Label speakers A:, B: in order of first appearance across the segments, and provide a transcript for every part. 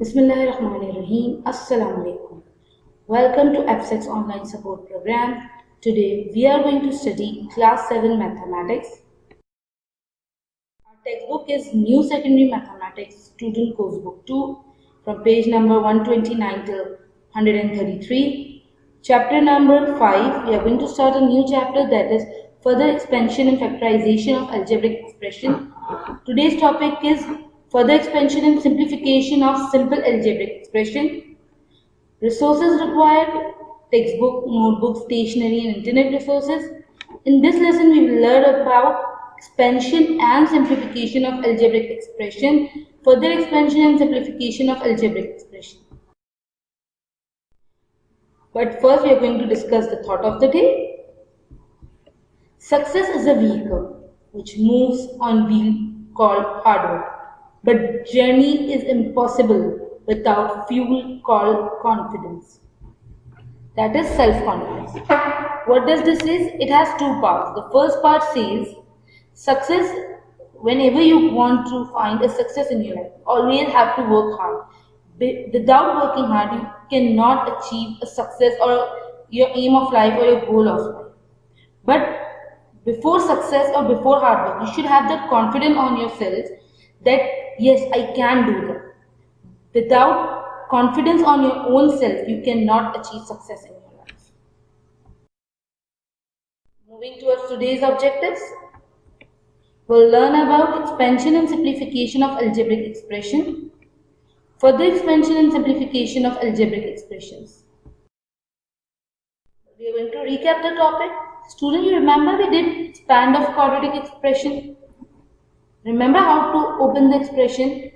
A: Bismillahirrahmanirrahim. Assalamu alaikum. Welcome to APSEC's online support program. Today we are going to study class 7 mathematics. Our textbook is New Secondary Mathematics Student Course Book 2 from page number 129 till 133. Chapter number 5, we are going to start a new chapter, that is further expansion and factorization of algebraic expression. Today's topic is further expansion and simplification of simple algebraic expression. Resources required: textbook, notebook, stationery and internet resources. In this lesson we will learn about expansion and simplification of algebraic expression, further expansion and simplification of algebraic expression. But first we are going to discuss the thought of the day. Success is a vehicle which moves on wheel called hard work. But journey is impossible without fuel called confidence. That is self-confidence. What does this say? It has two parts. The first part says success, whenever you want to find a success in your life, always have to work hard. Without working hard, you cannot achieve a success or your aim of life or your goal of life. But before success or before hard work, you should have that confidence on yourself that yes, I can do that. Without confidence on your own self, you cannot achieve success in your life. Moving towards today's objectives, we'll learn about expansion and simplification of algebraic expression, further expansion and simplification of algebraic expressions. We are going to recap the topic. Student, you remember we did expand of quadratic expression. Remember how to open the expression,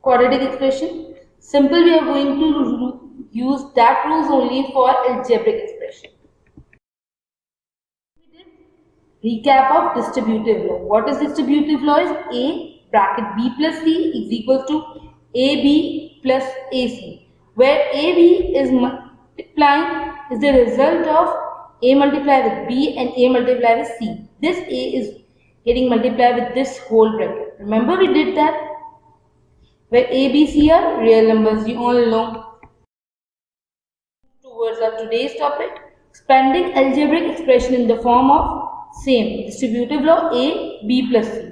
A: quadratic expression? Simple, we are going to use that rules only for algebraic expression. We did recap of distributive law. What is distributive law? Is A bracket B plus C is equal to AB plus AC, where AB is multiplying is the result of A multiplied with B and A multiplied with C. This A is getting multiplied with this whole bracket. Remember we did that? Where A, B, C are real numbers, you all know. Towards our today's topic, expanding algebraic expression in the form of same distributive law A, B plus C.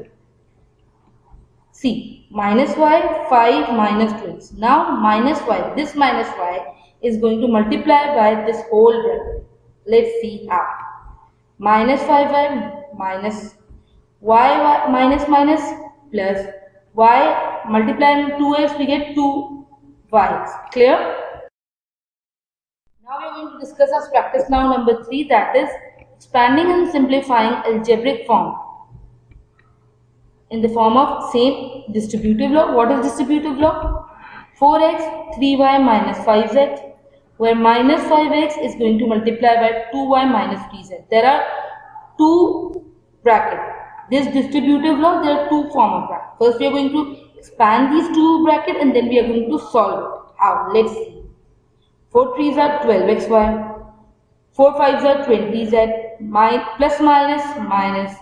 A: C, minus y, 5 minus 2x. Now minus y, this minus y is going to multiply by this whole bracket. Let's see how. Minus 5y minus y minus minus plus y multiplied with 2x, we get 2y's. Clear? Now we are going to discuss our practice now number 3, that is expanding and simplifying algebraic form in the form of same distributive law. What is distributive law? 4x 3y minus 5z, where minus 5x is going to multiply by 2y minus 3z. There are two brackets. This distributive law, there are two forms of brackets. First we are going to expand these two brackets and then we are going to solve it. How? Let's see. 4 3s are 12xy, 4 5s are 20z, plus minus minus,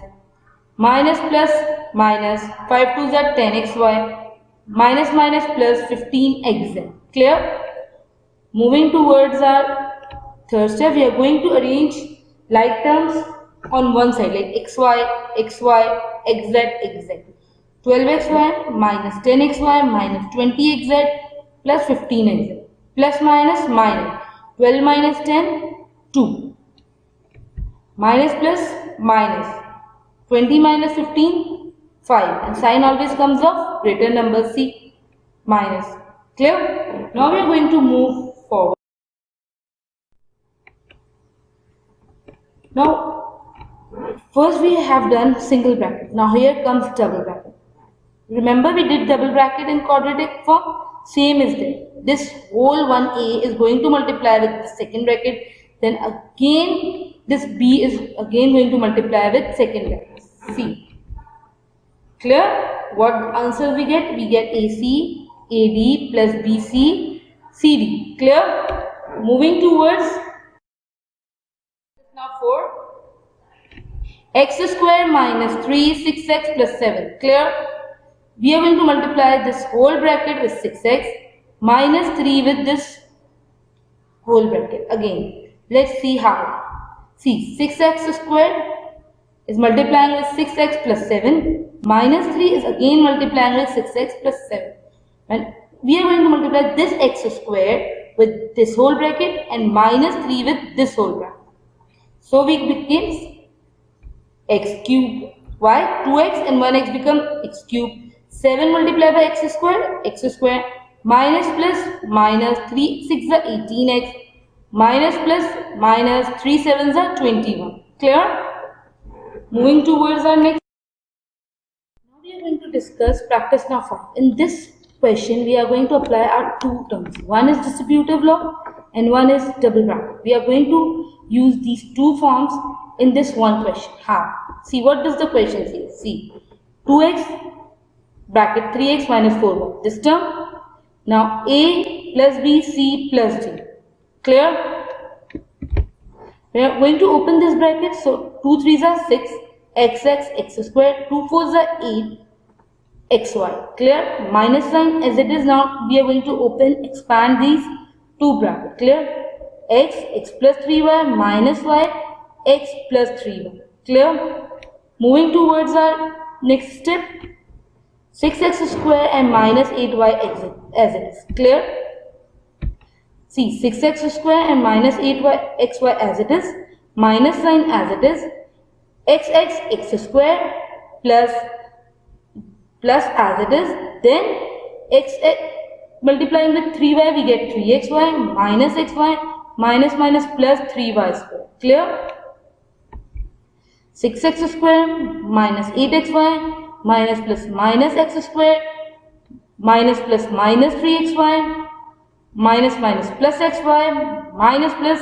A: minus plus minus, 5 2s are 10xy, minus minus plus 15xz. Clear? Moving towards our third step, we are going to arrange like terms on one side, like xy, xy, xz, xz. 12xy minus 10xy minus 20xz plus 15xz. Plus minus minus. 12 minus 10, 2. Minus plus minus. 20 minus 15, 5. And sign always comes of greater number C minus. Clear? Now we are going to move forward. Now, first we have done single bracket. Now here comes double bracket. Remember we did double bracket in quadratic form? Same is there. This whole 1a is going to multiply with the second bracket. Then again this b is again going to multiply with second bracket. C. Clear? What answer we get? We get AC, AD plus BC, CD. Clear? Moving towards now 4. X square minus 3, 6x plus 7. Clear? We are going to multiply this whole bracket with 6x minus 3 with this whole bracket. Again, let's see how. See, 6x squared is multiplying with 6x plus 7. Minus 3 is again multiplying with 6x plus 7. And we are going to multiply this x squared with this whole bracket and minus 3 with this whole bracket. So we becomes x cubed. Why? 2x and 1x become x cubed. 7 multiplied by x square, minus plus minus 3 6 are 18x, minus plus minus 3 7s are 21. Clear? Moving towards our next. Now we are going to discuss practice now 5. In this question, we are going to apply our two terms. One is distributive law and one is double bracket. We are going to use these two forms in this one question. How? See, what does the question say? See, 2x bracket 3x minus 4y. This term. Now a plus b, c plus d. Clear? We are going to open this bracket. So 2 3s are 6, xx, x squared, 2 4s are 8, xy. Clear? Minus sign as it is now. We are going to open, expand these two brackets. Clear? X plus 3y minus y, x plus 3y. Clear? Moving towards our next step. 6x square and minus 8y as it is. Clear? See, 6x square and minus 8xy as it is, minus sign as it is, x square plus as it is, then x multiplying with 3y we get 3xy minus xy minus plus 3y square. Clear? 6x square minus 8xy minus plus minus x square minus plus minus 3xy minus plus xy minus plus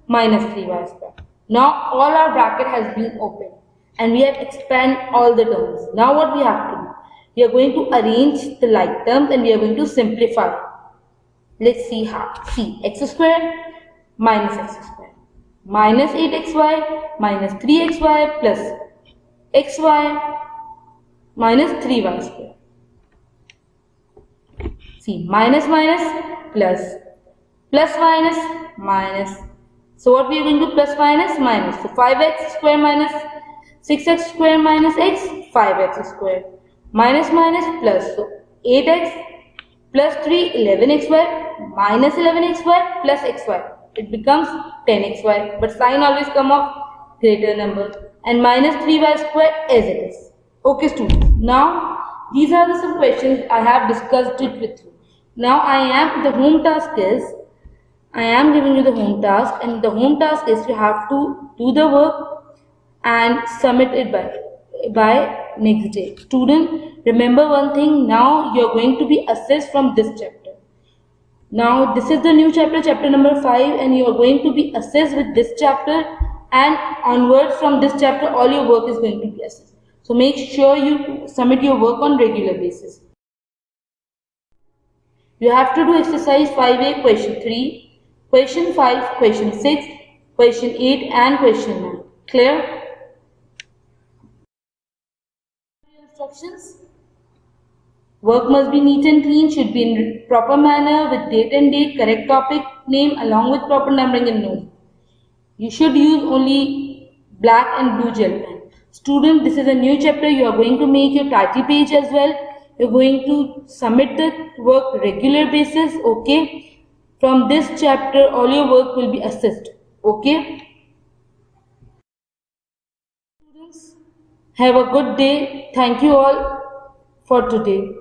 A: minus 3y square. Now all our bracket has been opened and we have expanded all the terms. Now what we have to do? We are going to arrange the like terms and we are going to simplify. Let's see how. See, x square minus x square minus 8xy minus 3xy plus xy minus 3y square. See, minus plus minus. So what we are going to plus minus. So 5x square minus 6x square minus x, 5x square minus plus. So 8x plus 3, 11xy minus 11xy plus xy. It becomes 10xy, but sign always come of greater number, and minus 3y square as it is. Okay students, now these are some questions I have discussed it with you. Now the home task is, I am giving you the home task, and the home task is you have to do the work and submit it by next day. Student, remember one thing, now you are going to be assessed from this chapter. Now this is the new chapter, chapter number 5, and you are going to be assessed with this chapter, and onwards from this chapter all your work is going to be assessed. So make sure you submit your work on regular basis. You have to do exercise 5A, question 3, question 5, question 6, question 8 and question 9. Clear? Instructions. Work must be neat and clean, should be in proper manner with date and date, correct topic name along with proper numbering and notes. You should use only black and blue gel pen. Student, this is a new chapter. You are going to make your title page as well. You are going to submit the work regular basis. Okay. From this chapter, all your work will be assessed. Okay. Students, have a good day. Thank you all for today.